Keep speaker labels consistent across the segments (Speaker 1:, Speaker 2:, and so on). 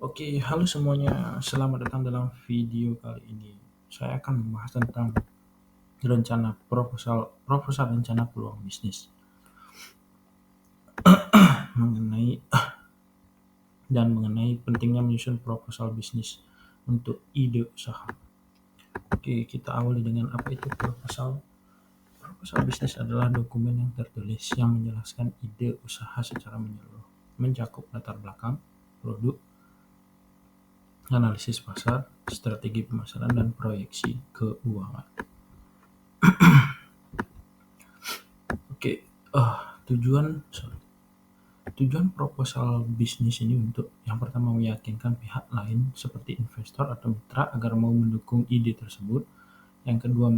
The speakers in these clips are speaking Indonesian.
Speaker 1: Oke, halo semuanya. Selamat datang dalam video kali ini. Saya akan membahas tentang rencana proposal rencana peluang bisnis mengenai pentingnya menyusun proposal bisnis untuk ide usaha. Oke, kita awali dengan apa itu proposal. Proposal bisnis adalah dokumen yang tertulis yang menjelaskan ide usaha secara menyeluruh, mencakup latar belakang, produk, analisis pasar, strategi pemasaran, dan proyeksi keuangan. Oke, tujuan proposal bisnis ini untuk yang pertama meyakinkan pihak lain seperti investor atau mitra agar mau mendukung ide tersebut. Yang kedua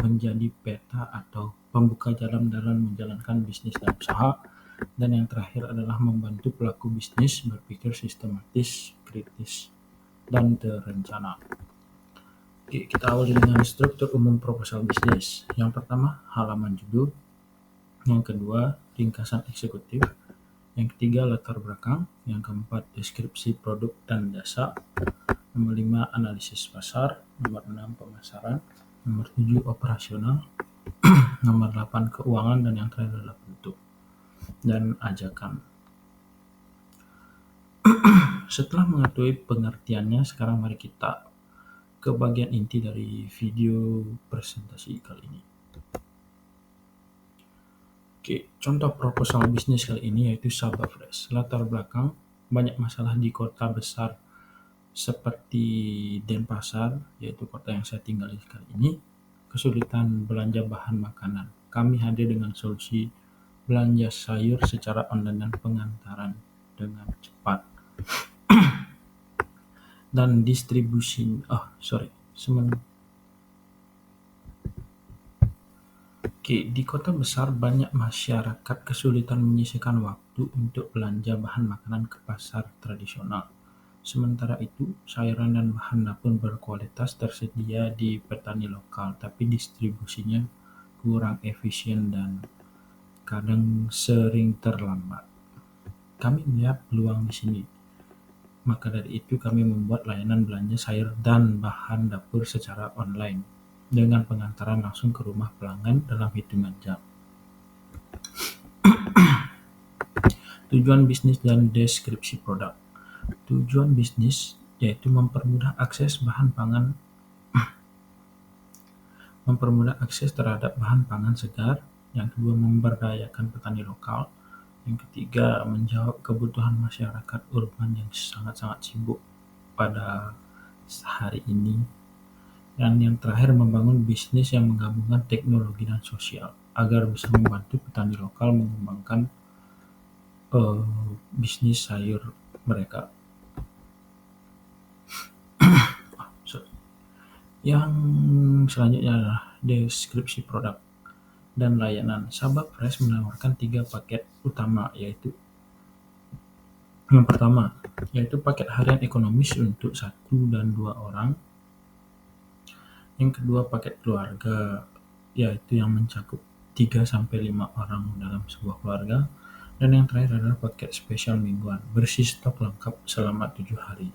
Speaker 1: menjadi peta atau pembuka jalan dalam menjalankan bisnis dan usaha. Dan yang terakhir adalah membantu pelaku bisnis berpikir sistematis, kritis, dan terencana. Oke, kita awali dengan struktur umum proposal bisnis. Yang pertama, halaman judul. Yang kedua, ringkasan eksekutif. Yang ketiga, latar belakang. Yang keempat, deskripsi produk dan jasa. Nomor 5, analisis pasar. Nomor 6, pemasaran. Nomor 7, operasional. Nomor 8, keuangan. Dan yang terakhir adalah bentuk dan ajakan. Setelah mengetahui pengertiannya, sekarang mari kita ke bagian inti dari video presentasi kali ini. Oke, contoh proposal bisnis kali ini yaitu Sabah Fresh. Latar belakang, banyak masalah di kota besar seperti Denpasar, yaitu kota yang saya tinggali kali ini, kesulitan belanja bahan makanan. Kami hadir dengan solusi belanja sayur secara online dan pengantaran dengan cepat. Dan distribusi, Oke, di kota besar banyak masyarakat kesulitan menyisihkan waktu untuk belanja bahan makanan ke pasar tradisional. Sementara itu, sayuran dan bahan dapur berkualitas tersedia di petani lokal, tapi distribusinya kurang efisien dan kadang sering terlambat. Kami melihat peluang di sini. Maka dari itu kami membuat layanan belanja sayur dan bahan dapur secara online dengan pengantaran langsung ke rumah pelanggan dalam hitungan jam. Tujuan bisnis dan deskripsi produk. Tujuan bisnis yaitu mempermudah akses terhadap bahan pangan segar. Yang kedua, memberdayakan petani lokal. Yang ketiga, menjawab kebutuhan masyarakat urban yang sangat-sangat sibuk pada hari ini. Dan yang terakhir, membangun bisnis yang menggabungkan teknologi dan sosial agar bisa membantu petani lokal mengembangkan bisnis sayur mereka. Yang selanjutnya adalah deskripsi produk dan layanan. Sabah Fresh menawarkan 3 paket utama, yaitu yang pertama yaitu paket harian ekonomis untuk 1 dan 2 orang. Yang kedua, paket keluarga, yaitu yang mencakup 3 sampai 5 orang dalam sebuah keluarga. Dan yang terakhir adalah paket spesial mingguan, bersih stok lengkap selama 7 hari.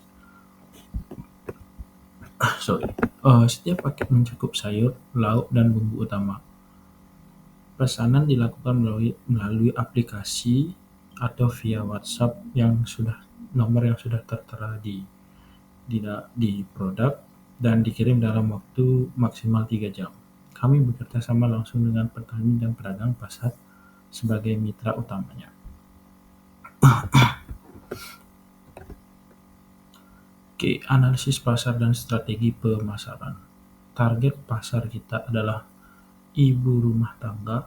Speaker 1: Setiap paket mencakup sayur, lauk, dan bumbu utama. Pesanan dilakukan melalui aplikasi atau via WhatsApp nomor yang sudah tertera di produk dan dikirim dalam waktu maksimal 3 jam. Kami bekerja sama langsung dengan petani dan pedagang pasar sebagai mitra utamanya. Oke, analisis pasar dan strategi pemasaran. Target pasar kita adalah ibu rumah tangga,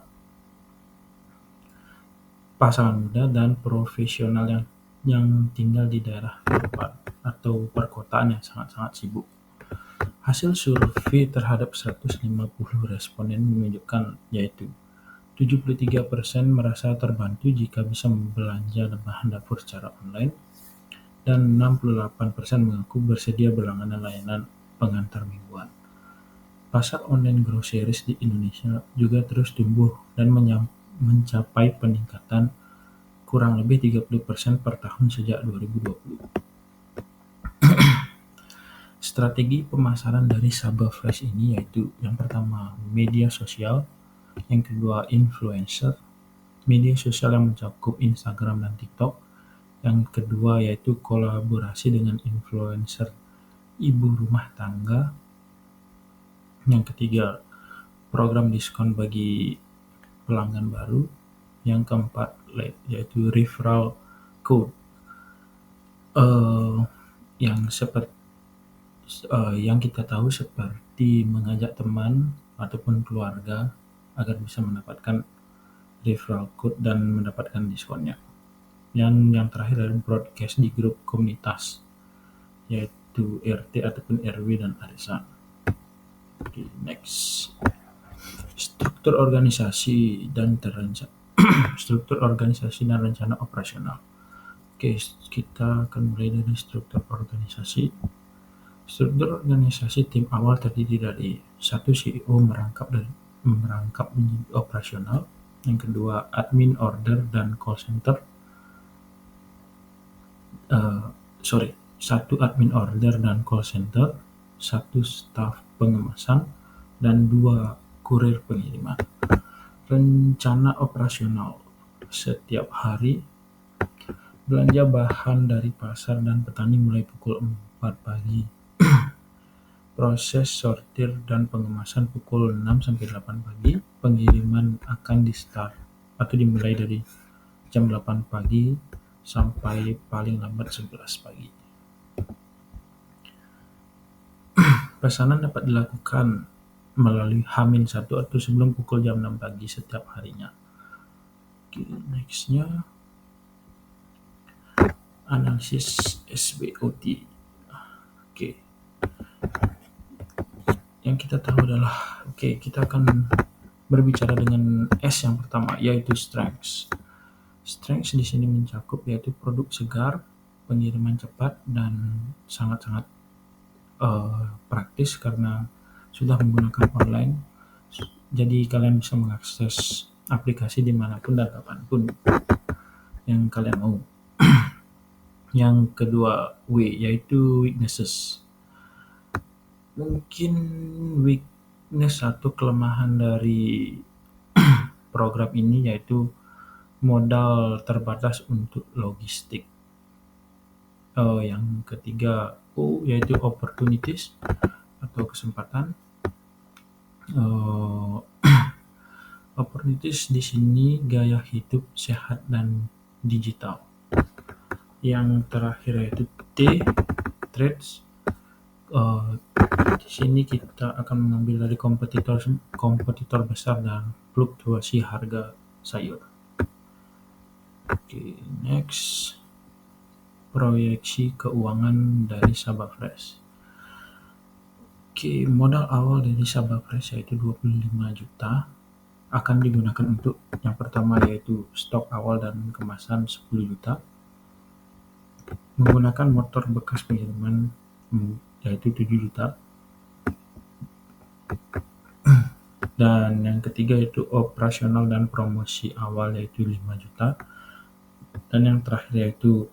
Speaker 1: pasangan muda, dan profesional yang tinggal di daerah urban atau perkotaan yang sangat-sangat sibuk. Hasil survei terhadap 150 responden menunjukkan yaitu 73% merasa terbantu jika bisa belanja bahan dapur secara online, dan 68% mengaku bersedia berlangganan layanan pengantar mingguan. Pasar online groceries di Indonesia juga terus tumbuh dan mencapai peningkatan kurang lebih 30% per tahun sejak 2020. Strategi pemasaran dari Sabah Fresh ini yaitu yang pertama media sosial, yang kedua influencer, media sosial yang mencakup Instagram dan TikTok, yang kedua yaitu kolaborasi dengan influencer ibu rumah tangga, yang ketiga program diskon bagi pelanggan baru, yang keempat yaitu referral code eh, yang kita tahu seperti mengajak teman ataupun keluarga agar bisa mendapatkan referral code dan mendapatkan diskonnya. Yang terakhir adalah broadcast di grup komunitas, yaitu RT ataupun RW dan arisan. Oke, next. Struktur organisasi dan struktur organisasi dan rencana operasional. Oke, kita akan mulai dari struktur organisasi. Struktur organisasi tim awal terdiri dari satu CEO merangkap menjadi operasional, yang kedua admin order dan call center, satu admin order dan call center, satu staf pengemasan, dan dua kurir pengiriman. Rencana operasional setiap hari, belanja bahan dari pasar dan petani mulai pukul 4 pagi. Proses sortir dan pengemasan pukul 6 sampai 8 pagi. Pengiriman akan dimulai dari jam 8 pagi sampai paling lambat 11 pagi. Pesanan dapat dilakukan melalui H-1 atau sebelum pukul jam 6 pagi setiap harinya. Oke, next-nya analisis SWOT. Oke. Yang kita tahu adalah kita akan berbicara dengan S yang pertama, yaitu strengths. Strengths di sini mencakup yaitu produk segar, pengiriman cepat, dan sangat-sangat praktis karena sudah menggunakan online. Jadi kalian bisa mengakses aplikasi dimanapun dan kapanpun yang kalian mau. Yang kedua W, yaitu weaknesses. Mungkin weakness atau kelemahan dari program ini yaitu modal terbatas untuk logistik. Yang ketiga O, yaitu opportunities atau kesempatan. Opportunities di sini gaya hidup sehat dan digital. Yang terakhir yaitu T, trades. Di sini kita akan mengambil dari kompetitor besar dan fluktuasi harga sayur. Oke, next. Proyeksi keuangan dari Sabah Fresh. Oke, modal awal dari Sabah Fresh yaitu 25 juta akan digunakan untuk yang pertama yaitu stok awal dan kemasan 10 juta. Menggunakan motor bekas pengiriman yaitu 7 juta. Dan yang ketiga yaitu operasional dan promosi awal yaitu 5 juta. Dan yang terakhir yaitu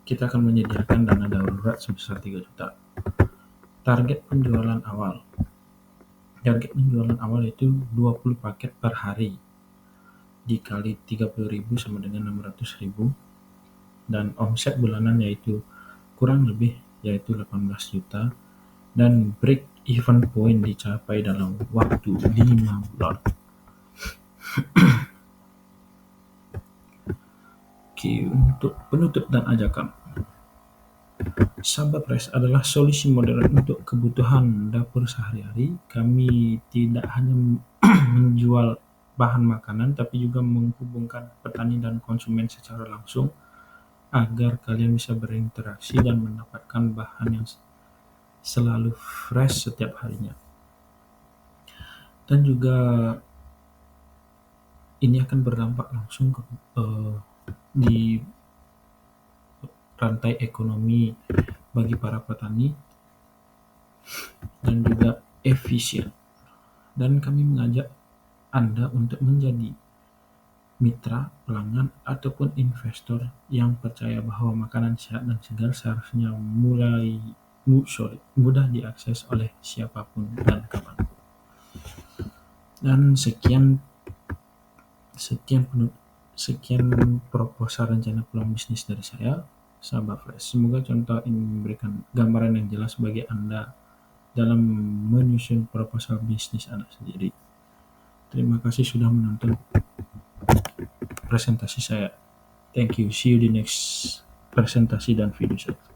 Speaker 1: kita akan menyediakan dana darurat sebesar 3 juta. Target penjualan awal. Target penjualan awal yaitu 20 paket per hari dikali 30.000 sama dengan 600.000. Dan omset bulanan yaitu kurang lebih yaitu 18 juta. Dan break even point dicapai dalam waktu 5 bulan. Oke, untuk penutup dan ajakan. Sabah Fresh adalah solusi modern untuk kebutuhan dapur sehari-hari. Kami tidak hanya menjual bahan makanan, tapi juga menghubungkan petani dan konsumen secara langsung agar kalian bisa berinteraksi dan mendapatkan bahan yang selalu fresh setiap harinya. Dan juga ini akan berdampak langsung di rantai ekonomi bagi para petani dan juga efisien. Dan kami mengajak Anda untuk menjadi mitra, pelanggan, ataupun investor yang percaya bahwa makanan sehat dan segar seharusnya mulai mudah diakses oleh siapapun dan kapanpun. Dan sekian sekian proposal rencana peluang bisnis dari saya, sahabat Fresh. Semoga contoh ini memberikan gambaran yang jelas bagi Anda dalam menyusun proposal bisnis Anda sendiri. Terima kasih sudah menonton presentasi saya. Thank you. See you di next presentasi dan video saya.